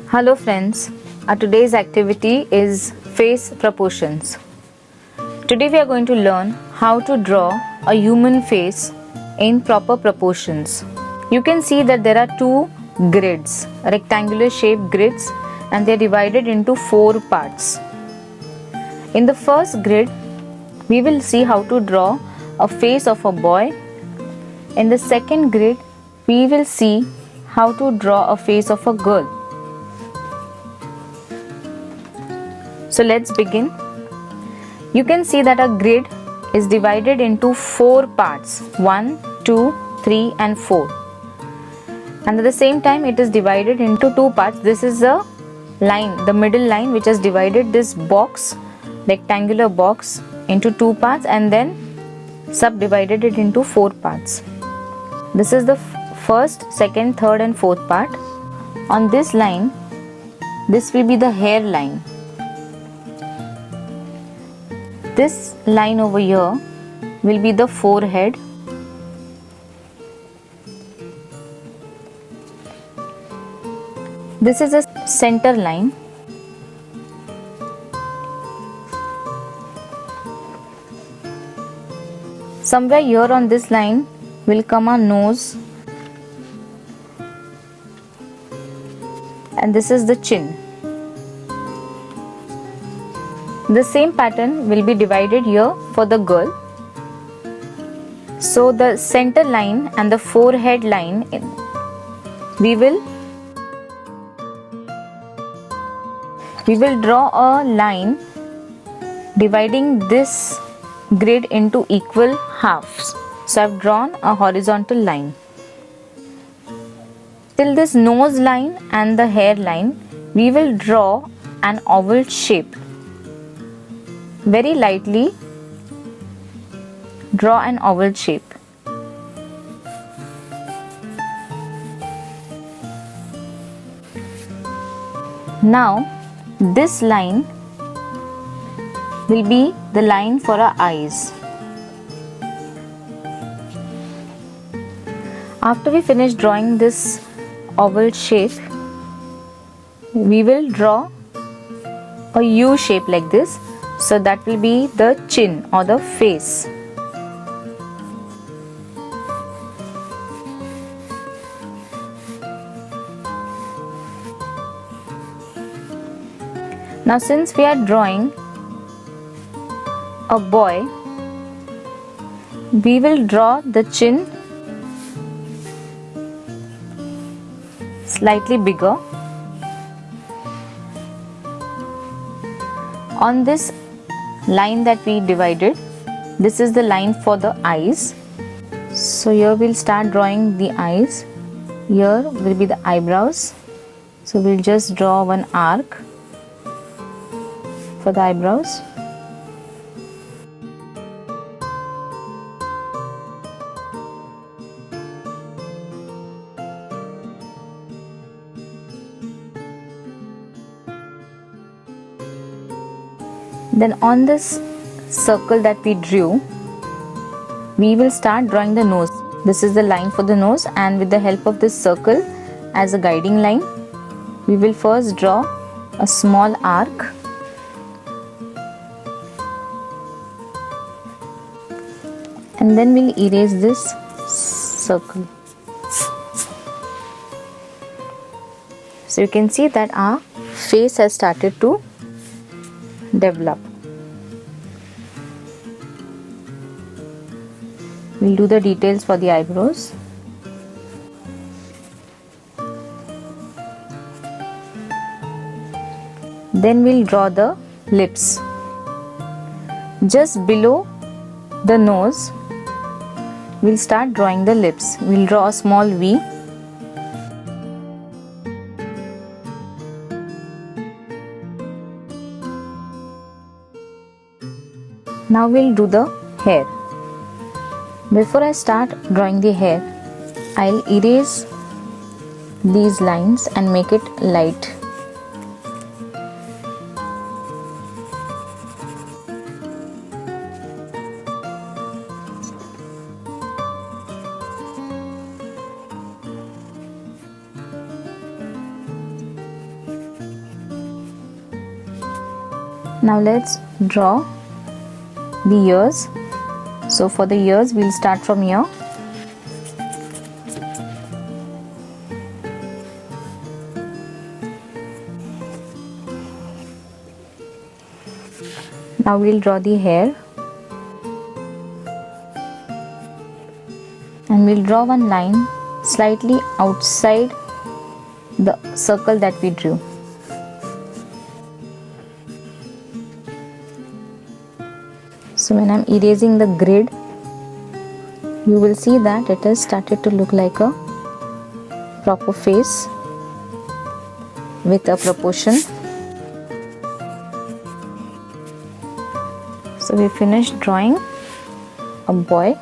Hello friends, our today's activity is face proportions. Today we are going to learn how to draw a human face in proper proportions. You can see that there are two grids, rectangular shaped grids, and they are divided into 4 parts. In the first grid, we will see how to draw a face of a boy. In the second grid, we will see how to draw a face of a girl. So let's begin. You can see that a grid is divided into 4 parts, 1, 2, 3 and 4. And at the same time it is divided into 2 parts. This is a line, the middle line, which has divided this box, rectangular box, into 2 parts and then subdivided it into 4 parts. This is the first, second, third and fourth part. On this line, this will be the hairline. This line over here will be the forehead. This is a center line. Somewhere here on this line will come a nose, and this is the chin. The same pattern will be divided here for the girl. So the center line and the forehead line, we will draw a line dividing this grid into equal halves. So I have drawn a horizontal line. Till this nose line and the hairline, we will draw an oval shape. Very lightly draw an oval shape. Now this line will be the line for our eyes. After we finish drawing this oval shape, we will draw a U shape like this. So that will be the chin or the face. Now since we are drawing a boy, we will draw the chin slightly bigger. On this line that we divided, this is the line for the eyes. So here we'll start drawing the eyes. Here will be the eyebrows. So we'll just draw one arc for the eyebrows. Then on this circle that we drew, we will start drawing the nose. This is the line for the nose, and with the help of this circle as a guiding line, we will first draw a small arc. And then we'll erase this circle. So you can see that our face has started to develop. We'll do the details for the eyebrows. Then we'll draw the lips. Just below the nose, we'll start drawing the lips. We'll draw a small V. Now we'll do the hair. Before I start drawing the hair, I'll erase these lines and make it light. Now let's draw the ears. So for the ears we'll start from here. Now we'll draw the hair, and we'll draw one line slightly outside the circle that we drew. So when I'm erasing the grid, you will see that it has started to look like a proper face with a proportion. So we finished drawing a boy.